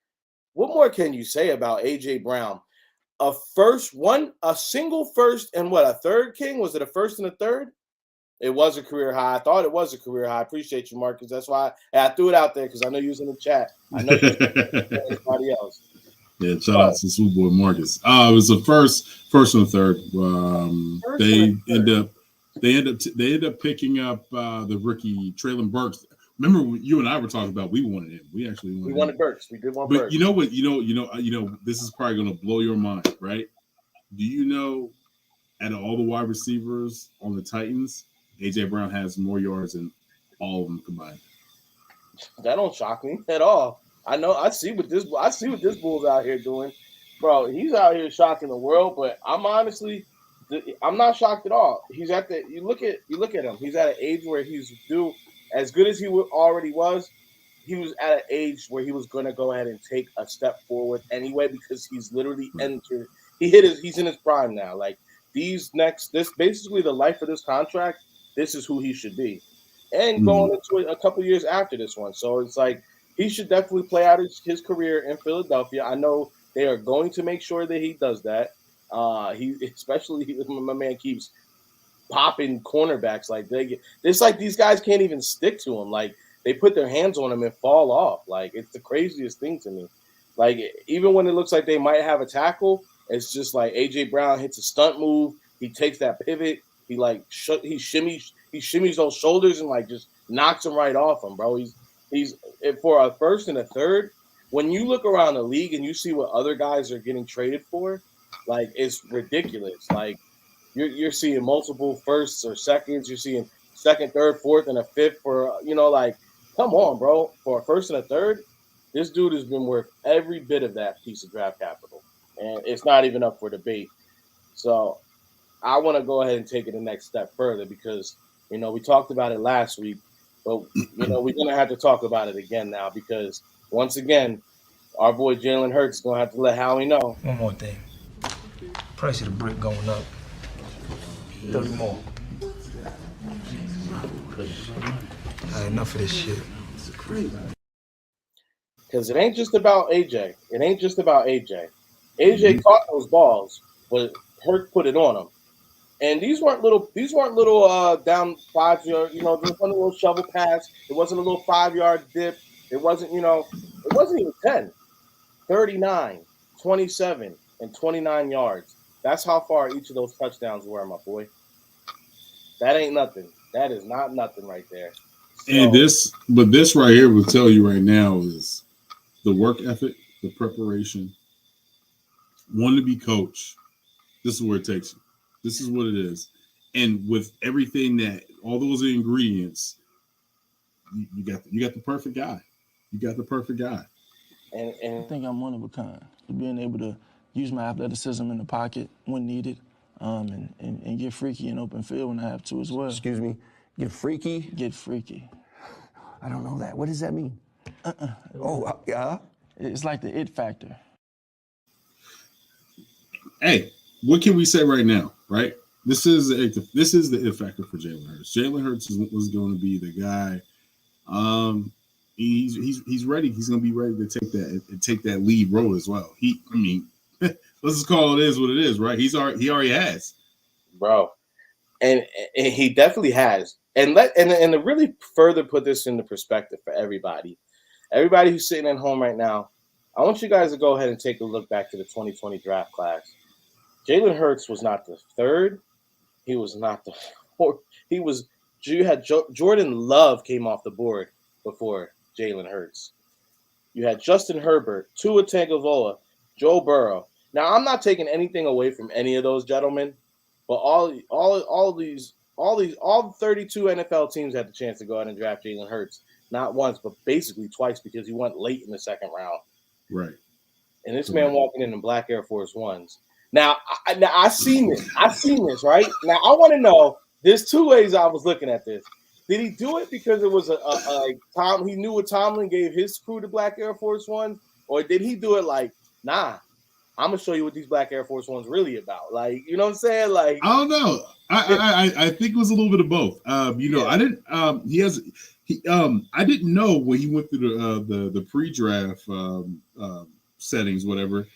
what more can you say about A.J. Brown? A single first and a third, King? Was it a first and a third? It was a career high. I thought it was a career high. I appreciate you, Marcus. That's why I threw it out there because I know you was in the chat. I know you everybody else. Yeah, shout out to Swoop Boy Marcus. It was the first and a third. They end up picking up the rookie Traylon Burks. Remember, you and I were talking about we wanted him. We actually wanted Burks. We did want Burks. But you know what? You know. This is probably going to blow your mind, right? Do you know, out of all the wide receivers on the Titans, A.J. Brown has more yards than all of them combined? That don't shock me at all. I know. I see what this bull's out here doing, bro. He's out here shocking the world. But I'm not shocked at all. He's at the. You look at him. He's at an age where he's due. As good as he already was, he was at an age where he was going to go ahead and take a step forward anyway because he's literally entered. He's in his prime now. Like this basically the life of this contract. This is who he should be, and going into a couple years after this one. So it's like he should definitely play out his career in Philadelphia. I know they are going to make sure that he does that. My man keeps popping cornerbacks like it's like these guys can't even stick to him. Like they put their hands on him and fall off. Like it's the craziest thing to me. Like even when it looks like they might have a tackle, it's just like A.J. Brown hits a stunt move. He takes that pivot. He shimmies those shoulders and like just knocks him right off him, bro. He's for a first and a third. When you look around the league and you see what other guys are getting traded for, like it's ridiculous. Like you're seeing multiple firsts or seconds. You're seeing second, third, fourth, and a fifth for like, come on, bro. For a first and a third, this dude has been worth every bit of that piece of draft capital, and it's not even up for debate. So I want to go ahead and take it the next step further because we talked about it last week, but we're gonna have to talk about it again now because once again, our boy Jalen Hurts is gonna have to let Howie know. One more thing. Price of the brick going up. 30 more. I had enough of this shit. It's crazy. Because it ain't just about AJ. AJ caught those balls, but Hurts put it on him. And these weren't little down 5 yard, there wasn't a little shovel pass. It wasn't a little 5 yard dip. It wasn't, it wasn't even 10. 39, 27, and 29 yards. That's how far each of those touchdowns were, my boy. That ain't nothing. That is not nothing right there. So, and this right here will tell you right now is the work ethic, the preparation, wanting to be coached. This is where it takes you. This is what it is. And with everything that all those ingredients, you got the perfect guy. You got the perfect guy. I think I'm one of a kind. Being able to use my athleticism in the pocket when needed, and get freaky in open field when I have to as well. Excuse me, get freaky? Get freaky. I don't know that. What does that mean? Oh, yeah? It's like the it factor. Hey, what can we say right now, right? This is the it factor for Jalen Hurts. Jalen Hurts was going to be the guy. He's ready. He's going to be ready to take that lead role as well. Let's just call it is what it is, right? He already has, bro, and he definitely has. And to really further put this into perspective for everybody who's sitting at home right now, I want you guys to go ahead and take a look back to the 2020 draft class. Jalen Hurts was not the third. He was not the fourth. You had Jordan Love came off the board before Jalen Hurts. You had Justin Herbert, Tua Tagovailoa, Joe Burrow. Now, I'm not taking anything away from any of those gentlemen, but all 32 NFL teams had the chance to go ahead and draft Jalen Hurts, not once, but basically twice because he went late in the second round. Right. And this man walking in black Air Force Ones. Now I seen this. Right now. I want to know. There's two ways I was looking at this. Did he do it because it was he knew what Tomlin gave his crew to black Air Force Ones, or did he do it like, nah, I'm gonna show you what these black Air Force Ones really about? Like, you know what I'm saying? Like, I don't know. I think it was a little bit of both. I didn't. I didn't know when he went through the pre-draft settings, whatever.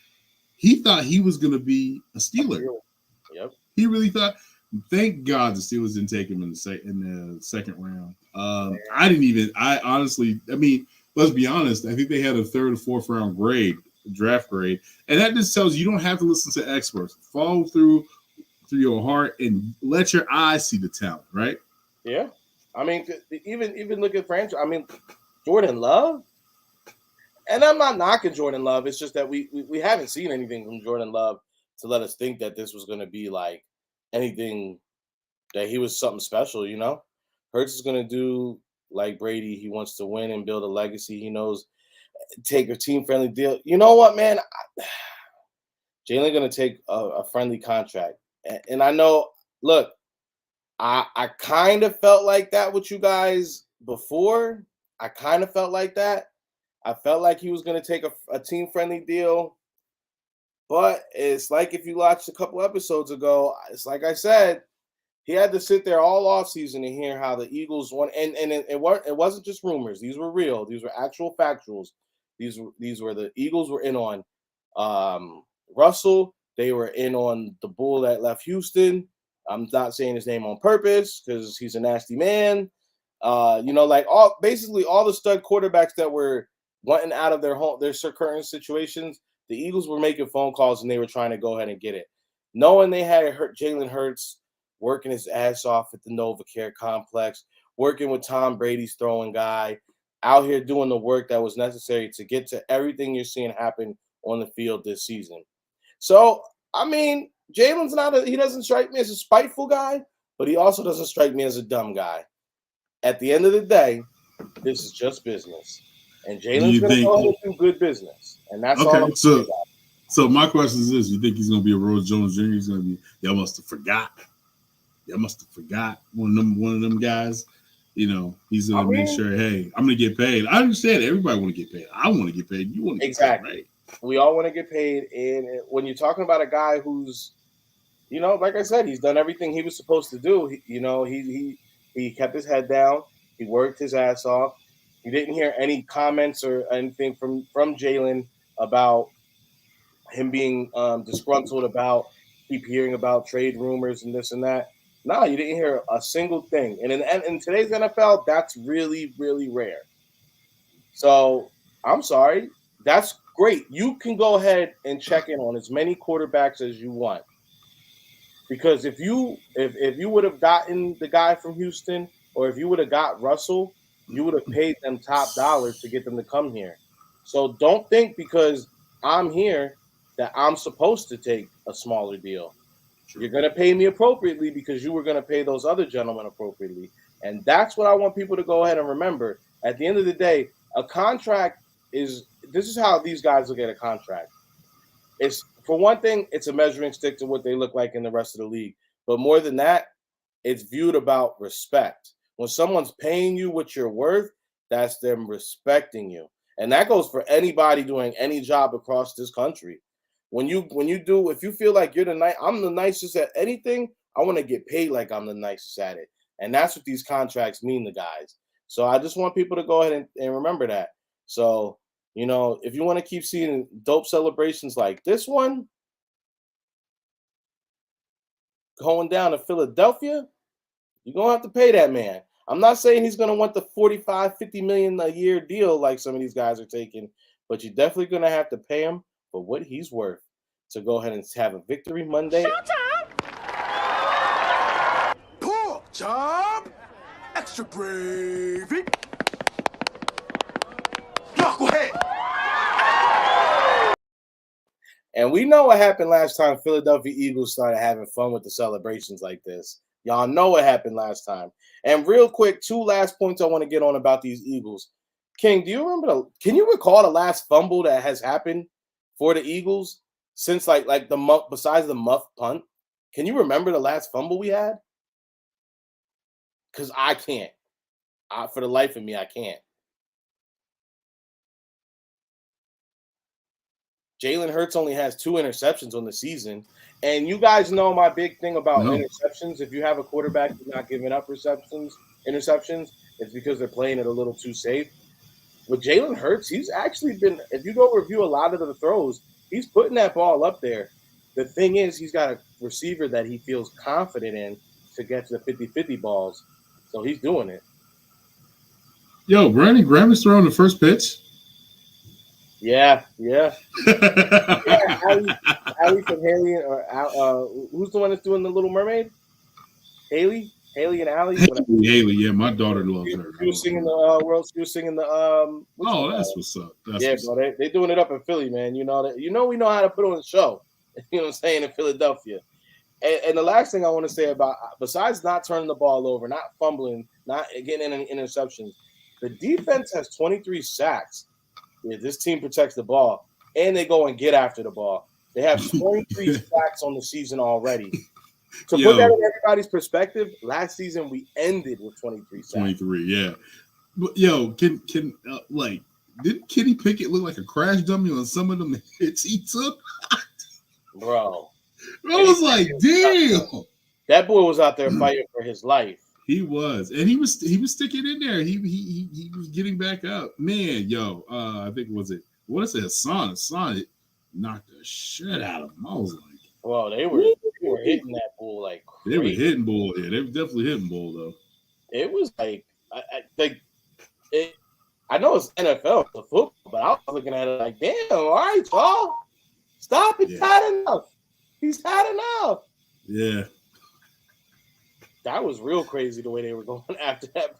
He thought he was going to be a Steeler. Yep. He really thought. Thank God the Steelers didn't take him in the second round. I honestly, let's be honest. I think they had a third or fourth round draft grade, and that just tells you don't have to listen to experts. Follow through your heart and let your eyes see the talent. Right? Yeah. Even look at franchise. Jordan Love. And I'm not knocking Jordan Love. It's just that we haven't seen anything from Jordan Love to let us think that this was going to be like anything, that he was something special, you know? Hurts is going to do like Brady. He wants to win and build a legacy. He knows, take a team-friendly deal. You know what, man? Jalen going to take a friendly contract. And I know, look, I kind of felt like that with you guys before. I kind of felt like that. I felt like he was going to take a team-friendly deal. But it's like if you watched a couple episodes ago, it's like I said, he had to sit there all offseason and hear how the Eagles won. And it wasn't just rumors. These were real. These were actual factuals. These were the Eagles were in on Russell. They were in on the bull that left Houston. I'm not saying his name on purpose because he's a nasty man. Basically all the stud quarterbacks that were wanting out of their current situations, the Eagles were making phone calls and they were trying to go ahead and get it. Knowing they had Jalen Hurts working his ass off at the NovaCare complex, working with Tom Brady's throwing guy, out here doing the work that was necessary to get to everything you're seeing happen on the field this season. So, Jalen's he doesn't strike me as a spiteful guy, but he also doesn't strike me as a dumb guy. At the end of the day, this is just business. And Jalen's going to go ahead and do good business. And that's all I'm saying about it. So my question is this. You think he's going to be a Rose Jones Jr.? He's going to be, y'all must have forgot. Y'all must have forgot one of them guys. He's going to make sure, hey, I'm going to get paid. I understand everybody want to get paid. I want to get paid. You want to get paid, right? We all want to get paid. And when you're talking about a guy who's, like I said, he's done everything he was supposed to do. He kept his head down. He worked his ass off. You didn't hear any comments or anything from Jalen about him being disgruntled about keep hearing about trade rumors and this and that. No, you didn't hear a single thing. And in today's NFL, that's really, really rare. So I'm sorry. That's great. You can go ahead and check in on as many quarterbacks as you want. Because if you would have gotten the guy from Houston, or if you would have got Russell, you would have paid them top dollars to get them to come here. So don't think because I'm here that I'm supposed to take a smaller deal. You're going to pay me appropriately because you were going to pay those other gentlemen appropriately. And that's what I want people to go ahead and remember. At the end of the day, a contract this is how these guys look at a contract. It's, for one thing, it's a measuring stick to what they look like in the rest of the league. But more than that, it's viewed about respect. When someone's paying you what you're worth, that's them respecting you. And that goes for anybody doing any job across this country. If you feel like I'm the nicest at anything, I want to get paid like I'm the nicest at it. And that's what these contracts mean to guys. So I just want people to go ahead and remember that. So, if you want to keep seeing dope celebrations like this one going down to Philadelphia, you're going to have to pay that man. I'm not saying he's going to want the 45, 50 million a year deal like some of these guys are taking, but you're definitely going to have to pay him for what he's worth to go ahead and have a victory Monday. Pork chop, extra gravy. Knucklehead. And we know what happened last time Philadelphia Eagles started having fun with the celebrations like this. Y'all know what happened last time. And real quick, 2 last points I want to get on about these Eagles. King, can you recall the last fumble that has happened for the Eagles since like the muff, besides the muff punt? Can you remember the last fumble we had? Because I can't. For the life of me, I can't. Jalen Hurts only has 2 interceptions on the season. And you guys know my big thing about interceptions. If you have a quarterback who's not giving up interceptions, it's because they're playing it a little too safe. With Jalen Hurts, he's actually been, if you go review a lot of the throws, he's putting that ball up there. The thing is, he's got a receiver that he feels confident in to get to the 50-50 balls. So he's doing it. Yo, Brandon Graham's throwing the first pitch. Yeah. Yeah, Allie from Haley, who's the one that's doing the Little Mermaid? Haley and Allie. Haley, yeah, my daughter loves her. She was singing the She was singing the that's what's up. Bro, they doing it up in Philly, man. We know how to put on a show. You know what I'm saying, in Philadelphia. And the last thing I want to say about, besides not turning the ball over, not fumbling, not getting any interceptions, the defense has 23 sacks. Yeah, this team protects the ball, and they go and get after the ball. They have 23 sacks on the season already. To put that in everybody's perspective, last season we ended with 23 sacks. 23, yeah. But didn't Kenny Pickett look like a crash dummy on some of them hits he took? Bro. I was like, damn. That boy was out there fighting for his life. He was, and he was sticking in there. He was getting back up. Man, I think Hassan knocked the shit out of him. I was like, well, they were hitting that bull like crazy. They were hitting bull. Yeah, they were definitely hitting bull though. It was like I know it's NFL, it's football, but I was looking at it like, damn, all right, y'all, stop it, had enough. He's had enough. Yeah. That was real crazy the way they were going after that.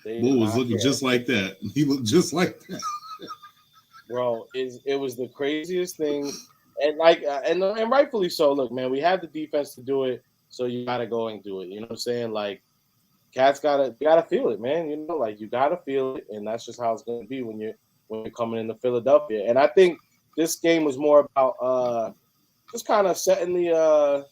Bull was looking just like that. He looked just like that. Bro, it was the craziest thing. And and rightfully so. Look, man, we have the defense to do it, so you gotta go and do it. You know what I'm saying? Like, cats gotta feel it, man. You gotta feel it, and that's just how it's gonna be when you're coming into Philadelphia. And I think this game was more about just kind of setting the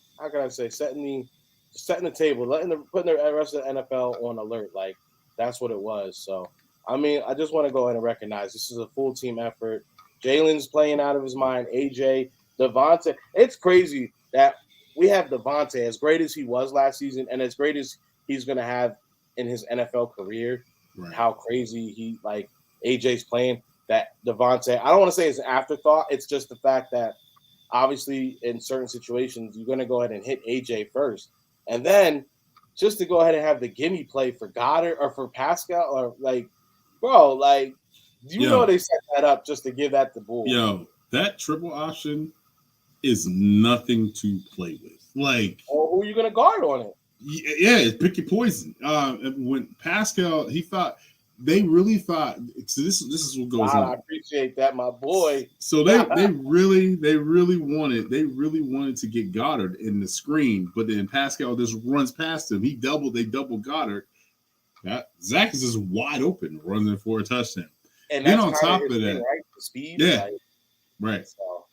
setting the table, putting the rest of the NFL on alert. Like, that's what it was. So, I mean, I just want to go ahead and recognize this is a full team effort. Jalen's playing out of his mind. AJ, Devontae. It's crazy that we have Devontae, as great as he was last season and as great as he's going to have in his NFL career. Right. How crazy AJ's playing. That Devontae, I don't want to say it's an afterthought. It's just the fact that obviously in certain situations, you're going to go ahead and hit AJ first. And then just to go ahead and have the gimme play for Goddard or for Pascal or you know they set that up just to give that to Bull. Yo, that triple option is nothing to play with. Like, who are you going to guard on it? Yeah, pick your poison. When Pascal, he thought they really thought. So this is what goes on. I appreciate that, my boy. So they really wanted to get Goddard in the screen, but then Pascal just runs past him. They double Goddard. Zach is just wide open, running for a touchdown. And then that's on top of that, right? The speed, right, so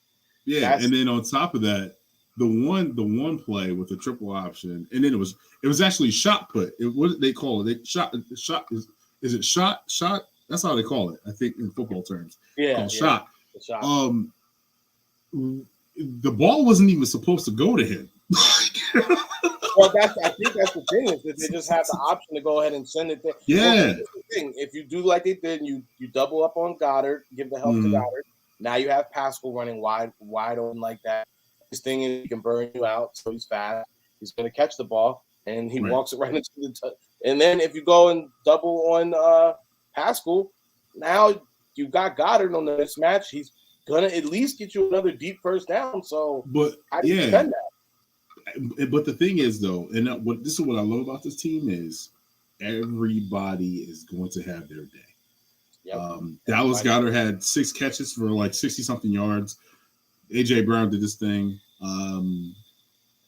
and then on top of that, the one play with the triple option, and then it was actually shot put. What did they call it? Shot. Is it shot? That's how they call it, I think, in football terms. Shot. The shot. The ball wasn't even supposed to go to him. Well, I think that's the thing, is that they just have the option to go ahead and send it there. Yeah. Well, that's the thing. If you do like they did, you double up on Goddard, give the help to Goddard. Now you have Pascal running wide open like that. His thing is he can burn you out, so he's fast. He's going to catch the ball, and he walks it right into the and then if you go and double on Pascal, now you got Goddard on the mismatch. He's gonna at least get you another deep first down. So, but how do you defend that? But the thing is, though, and this is what I love about this team is everybody is going to have their day. Yep. Dallas Goddard had 6 catches for like 60-something yards. AJ Brown did this thing.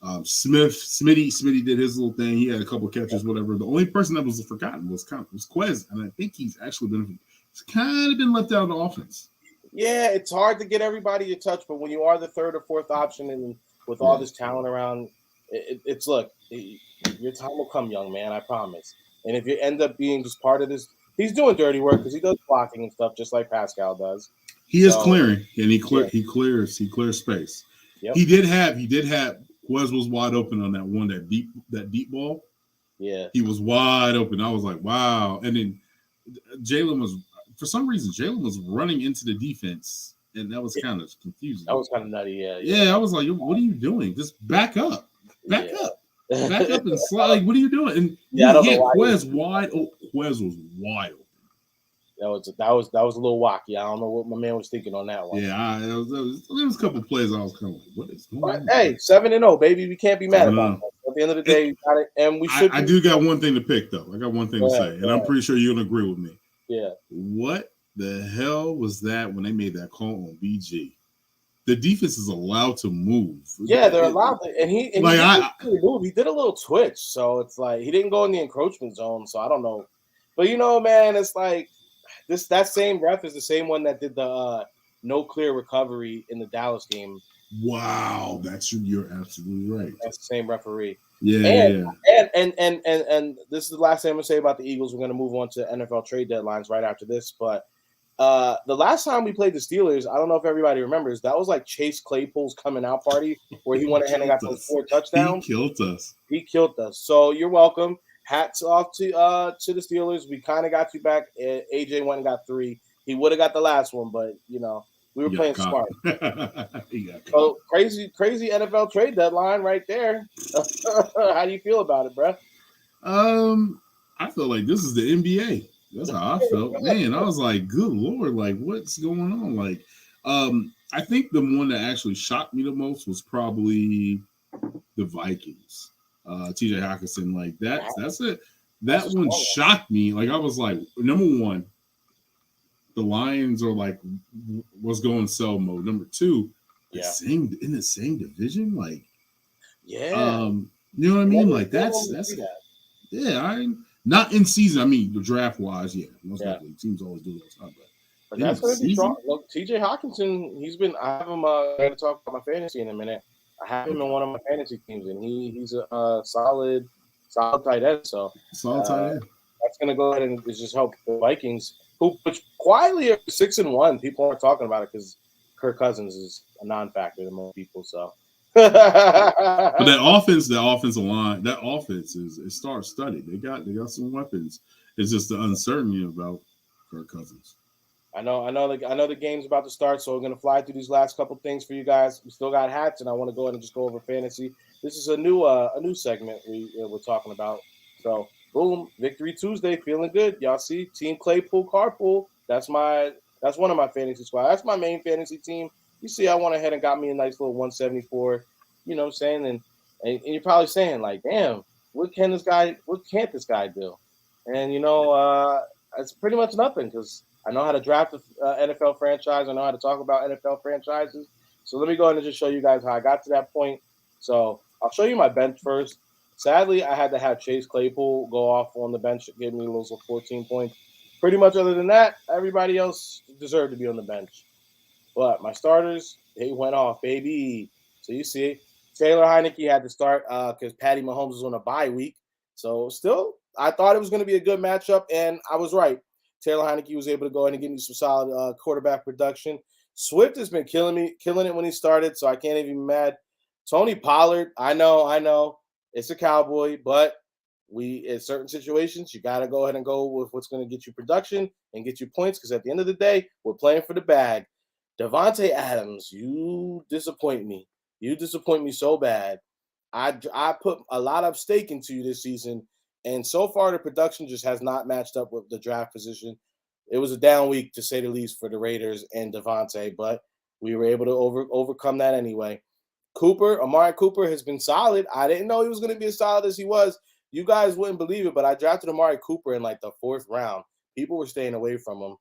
Smitty did his little thing. He had a couple catches, whatever. The only person that was forgotten was Quez, and I think he's actually been left out of the offense. Yeah, it's hard to get everybody to touch, but when you are the third or fourth option and with all this talent around, it's look, your time will come, young man, I promise. And if you end up being just part of this, he's doing dirty work because he does blocking and stuff just like Pascal does. He is clearing, and he clears space. Yep. He did have Quez was wide open on that deep ball. Yeah, he was wide open. I was like, wow. And then Jalen was running into the defense. And that was kind of confusing. That was kind of nutty, Yeah, I was like, what are you doing? Just back up. Back up and slide. Like, what are you doing? And he hit Quez wide open. Quez was wide open. That was a little wacky. I don't know what my man was thinking on that one. Yeah, there was a couple of plays I was kind of like, what is going on? Hey, 7-0, baby. We can't be mad about that. At the end of the day, we got it, and we should. I do got one thing to pick, though. I got one thing to say, and I'm pretty sure you're going to agree with me. Yeah. What the hell was that when they made that call on BG? The defense is allowed to move. Yeah, they're allowed to, and he did move. He did a little twitch, so it's like he didn't go in the encroachment zone. So I don't know, but man, it's like that same ref is the same one that did the no clear recovery in the Dallas game. Wow, you're absolutely right. That's the same referee. Yeah, and this is the last thing I'm gonna say about the Eagles. We're gonna move on to NFL trade deadlines right after this, but. The last time we played the Steelers, I don't know if everybody remembers, that was like Chase Claypool's coming out party where he went ahead and got those 4 touchdowns. He killed us. So you're welcome. Hats off to the Steelers. We kind of got you back. AJ went and got 3. He would have got the last one, but we were playing smart. So crazy NFL trade deadline right there. How do you feel about it, bro? I feel like this is the NBA. That's how I felt, man. I was like, "Good Lord, like what's going on?" Like, I think the one that actually shocked me the most was probably the Vikings. TJ Hawkinson, like that's it. That one shocked me. Like I was like, number one, the Lions are like was going sell mode. Number two, in the same division, like you know what I mean? Like that's not in season. I mean, the draft wise, most likely teams always do those stuff. But that's going to be strong. Look, TJ Hawkinson, I have him. I'm going to talk about my fantasy in a minute. I have him in one of my fantasy teams, and he's a solid tight end. So solid tight end. That's going to go ahead and just help the Vikings, which quietly are 6-1. People aren't talking about it because Kirk Cousins is a non-factor to most people. So. But that offensive line, that offense is star-studded. They got some weapons. It's just the uncertainty about Kirk Cousins. I know the game's about to start, so we're gonna fly through these last couple things for you guys. We still got hats, and I want to go ahead and just go over fantasy. This is a new segment we're talking about. So boom, Victory Tuesday, feeling good. Y'all see Team Claypool Carpool. That's one of my fantasy squad. That's my main fantasy team. You see, I went ahead and got me a nice little 174. You know what I'm saying? And you're probably saying like, damn, what can't this guy do? And it's pretty much nothing because I know how to draft an NFL franchise. I know how to talk about NFL franchises. So let me go ahead and just show you guys how I got to that point. So I'll show you my bench first. Sadly, I had to have Chase Claypool go off on the bench, give me a little 14 points. Pretty much other than that, everybody else deserved to be on the bench. But my starters, they went off, baby. So you see, Taylor Heineke had to start because Patty Mahomes was on a bye week. So still, I thought it was going to be a good matchup, and I was right. Taylor Heineke was able to go ahead and give me some solid quarterback production. Swift has been killing it when he started, so I can't even be mad. Tony Pollard, I know, it's a Cowboy, but in certain situations, you got to go ahead and go with what's going to get you production and get you points because at the end of the day, we're playing for the bag. Devontae Adams, you disappoint me. You disappoint me so bad. I put a lot of stake into you this season, and so far the production just has not matched up with the draft position. It was a down week, to say the least, for the Raiders and Devontae, but we were able to overcome that anyway. Amari Cooper has been solid. I didn't know he was going to be as solid as he was. You guys wouldn't believe it, but I drafted Amari Cooper in like the 4th round. People were staying away from him.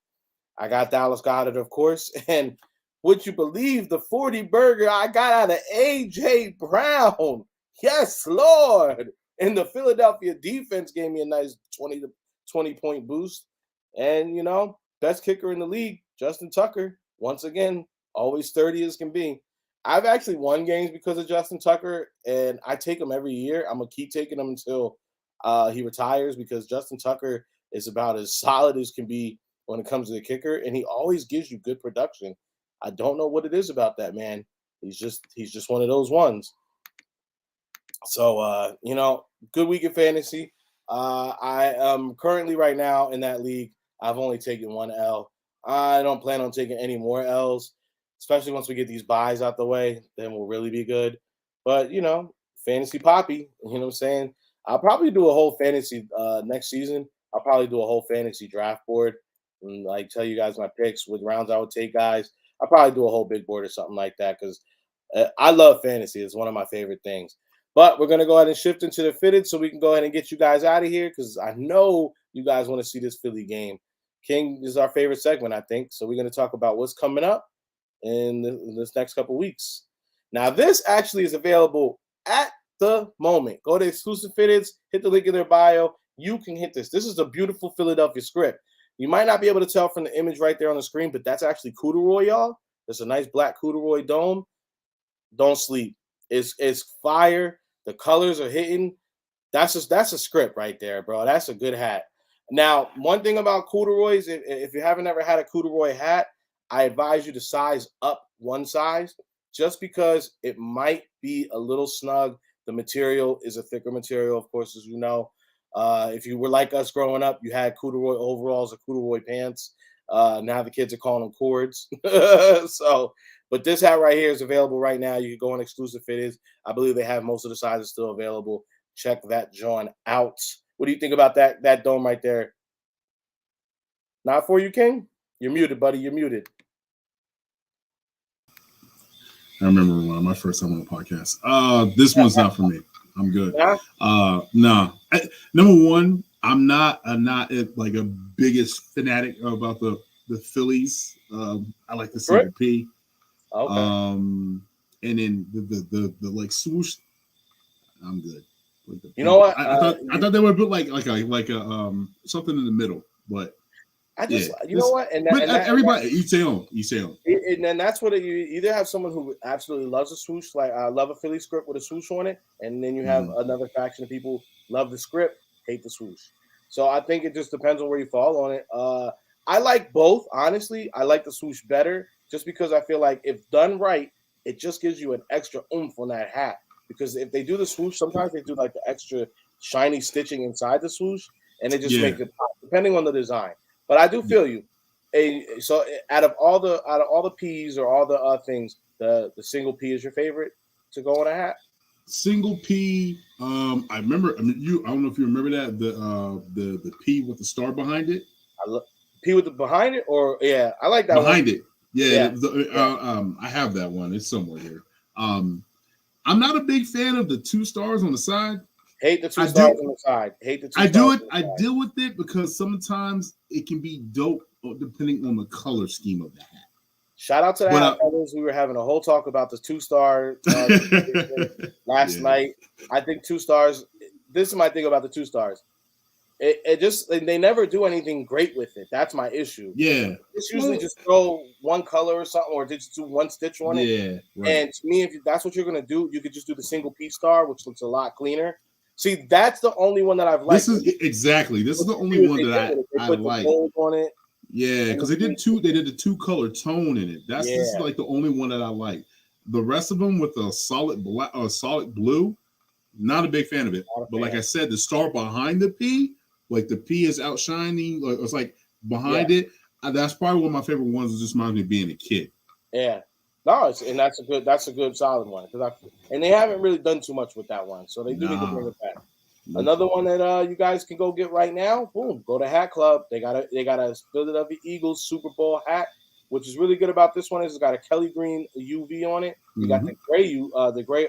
I got Dallas Goedert, of course, and would you believe the 40 burger I got out of A.J. Brown? Yes, Lord. And the Philadelphia defense gave me a nice 20-point boost. And, best kicker in the league, Justin Tucker, once again, always 30 as can be. I've actually won games because of Justin Tucker, and I take him every year. I'm going to keep taking him until he retires because Justin Tucker is about as solid as can be when it comes to the kicker, and he always gives you good production. I don't know what it is about that man. He's just one of those ones. So, good week in fantasy. I am currently right now in that league. I've only taken 1 L. I don't plan on taking any more L's, especially once we get these buys out the way. Then we'll really be good. But, fantasy Papi, you know what I'm saying? I'll probably do a whole fantasy next season. I'll probably do a whole fantasy draft board and tell you guys my picks, what rounds I would take, guys. I'll probably do a whole big board or something like that because I love fantasy. It's one of my favorite things. But we're going to go ahead and shift into the fitted so we can go ahead and get you guys out of here because I know you guys want to see this Philly game. King is our favorite segment, I think. So we're going to talk about what's coming up in this next couple weeks. Now, this actually is available at the moment. Go to Exclusive Fitteds, hit the link in their bio. You can hit this. This is a beautiful Philadelphia script. You might not be able to tell from the image right there on the screen, but that's actually corduroy, y'all. There's a nice black corduroy dome. Don't sleep. It's fire. The colors are hitting. That's a script right there, bro. That's a good hat. Now, one thing about corduroys, if you haven't ever had a corduroy hat, I advise you to size up one size just because it might be a little snug. The material is a thicker material, of course, as you know. If you were like us growing up, you had corduroy overalls or corduroy pants. Now the kids are calling them cords. But this hat right here is available right now. You can go on Exclusive Fitteds. I believe they have most of the sizes still available. Check that John out. What do you think about that dome right there? Not for you, King? You're muted, buddy. You're muted. I remember my first time on the podcast. This one's not for me. I'm good. Nah. Number one, I'm not like a biggest fanatic about the Phillies. I like the single P. Okay. And then the like swoosh. I'm good. You know what? I thought they would put like a something in the middle, but know what? And everybody each their own. And then that's what you either have someone who absolutely loves a swoosh, like I love a Philly script with a swoosh on it, and then you have another faction of people love the script, hate the swoosh. So I think it just depends on where you fall on it. I like both, honestly. I like the swoosh better just because I feel like if done right, it just gives you an extra oomph on that hat. Because if they do the swoosh, sometimes they do like the extra shiny stitching inside the swoosh, and it just makes it pop, depending on the design. But I do feel you. So out of all the P's or all the things, the single P is your favorite to go on a hat. Single P. I remember. I don't know if you remember that the P with the star behind it. I love P with the behind it, or I like that behind one. it. Yeah. I have that one. It's somewhere here. I'm not a big fan of the 2 stars on the side. Hate the two stars on the side. Hate the two. I do it. I deal with it because sometimes it can be dope depending on the color scheme of the hat. Shout out to the hat brothers. We were having a whole talk about the 2-star last night. I think 2 stars. This is my thing about the 2 stars. It just they never do anything great with it. That's my issue. Yeah, it's usually just throw one color or something, or just do one stitch on it. Yeah, right. And to me, if that's what you're gonna do, you could just do the single piece star, which looks a lot cleaner. See, that's the only one that I've liked. This is the only one that I like. Gold on it. Yeah, because they did the 2-color tone in it. This is like the only one that I like. The rest of them with a solid black or solid blue, not a big fan of it. But like I said, the star behind the P, like the P is outshining, like it's like behind it. That's probably one of my favorite ones. It just reminds me of being a kid. Yeah, no, that's a good solid one. And they haven't really done too much with that one, so they do need to bring it back. Another one that you guys can go get right now. Boom, go to Hat Club. They got a Philadelphia Eagles Super Bowl hat, which is really good about this one is it's got a Kelly green UV on it. You got the gray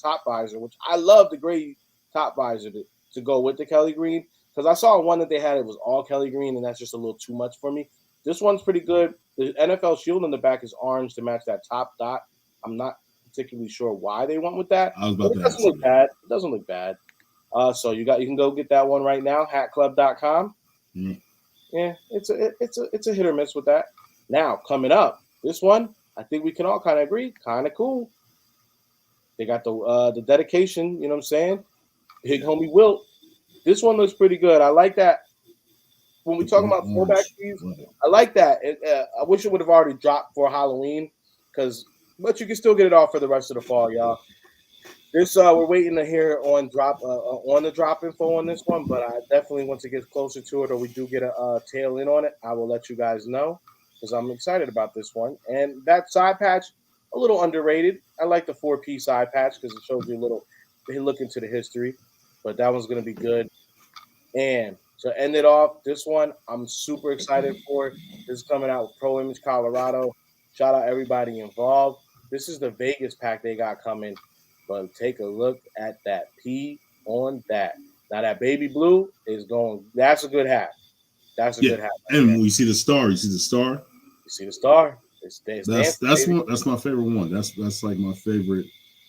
top visor, which I love the gray top visor to go with the Kelly green because I saw one that they had it was all Kelly green and that's just a little too much for me. This one's pretty good. The NFL shield on the back is orange to match that top dot. I'm not particularly sure why they went with that. It doesn't look bad. It doesn't look bad. So you can go get that one right now, hatclub.com. Yeah, it's a hit or miss with that. Now, coming up, this one, I think we can all kind of agree, kind of cool. They got the dedication, you know what I'm saying? Big homie Wilt. This one looks pretty good. I like that. When we talk about throwback keys, I like that. I wish it would have already dropped for Halloween, but you can still get it off for the rest of the fall, y'all. This we're waiting to hear on the drop info on this one, but I definitely once it gets closer to it or we do get a tail in on it, I will let you guys know because I'm excited about this one. And that side patch, a little underrated. I like the 4P side patch because it shows you a little look into the history, but that one's gonna be good. And to end it off, this one I'm super excited for. This is coming out with Pro Image Colorado. Shout out everybody involved. This is the Vegas pack they got coming. But take a look at that P on that. Now that baby blue is going. That's a good hat. That's a good hat. And when you see the star, you see the star. You see the star. That's my favorite one. That's like my favorite.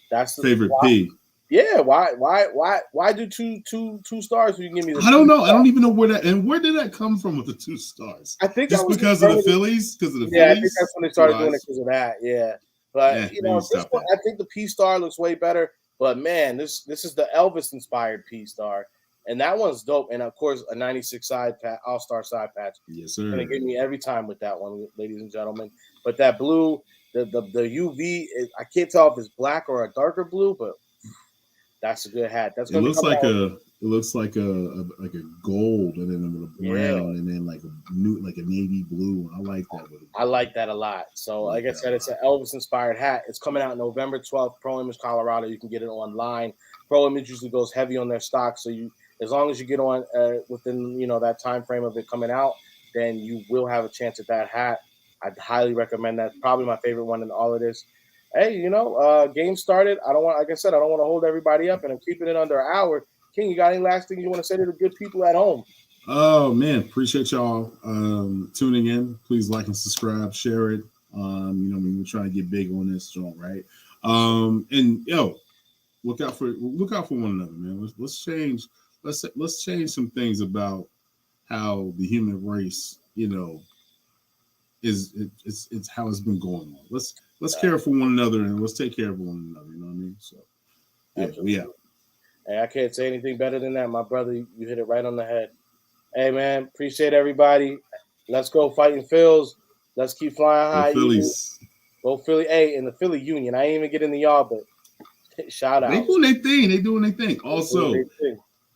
That's the favorite P. Yeah. Why do two stars? You can give me. I don't know. I don't even know where did that come from with the 2 stars? I think just because of the Phillies. Because of the Phillies. I think that's when they started doing it because of that. Yeah. But this one, I think the P star looks way better. But man, this is the Elvis inspired P star, and that one's dope. And of course, a 96 side patch, all-star side patch. Yes, sir. Gonna get me every time with that one, ladies and gentlemen. But that blue, the UV, I can't tell if it's black or a darker blue, but that's a good hat. That's gonna It looks like a gold and then with a brown and then like a navy blue. I like that. I like that a lot. So like I said, it's an Elvis inspired hat. It's coming out November 12th. Pro Image Colorado. You can get it online. Pro Image usually goes heavy on their stock. So as long as you get on within that time frame of it coming out, then you will have a chance at that hat. I'd highly recommend that. Probably my favorite one in all of this. Hey, game started. I don't want to hold everybody up, and I'm keeping it under an hour. King, you got any last thing you want to say to the good people at home? Oh man, appreciate y'all tuning in. Please like and subscribe, share it. We're trying to get big on this joint, right? And look out for one another, man. Let's change some things about how the human race, it's how it's been going on. Let's care for one another and let's take care of one another. You know what I mean? So yeah. Hey, I can't say anything better than that, my brother. You hit it right on the head. Hey, man, appreciate everybody. Let's go Fighting Phils. Let's keep flying high. Go Phillies. Go Philly. Hey, in the Philly Union. I ain't even get in the y'all, but shout out. They doing their thing.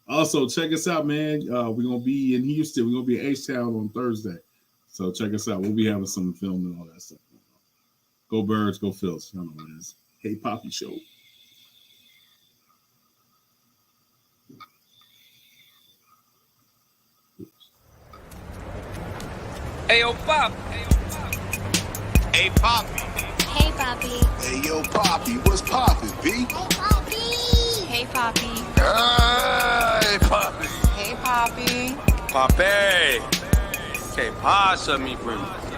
Also, check us out, man. We're going to be in Houston. We're going to be in H-Town on Thursday. So check us out. We'll be having some film and all that stuff. Go Birds, go Phils. I don't know what it is. Hey, Papi Show. Hey, yo, Pop. Hey, Papi. Hey, Papi. Hey, yo, Papi. What's poppin', B? Hey, Papi. Hey, Hey, Papi. Hey, Papi. Hey, Papi. Papi. Que pasa, mi primo?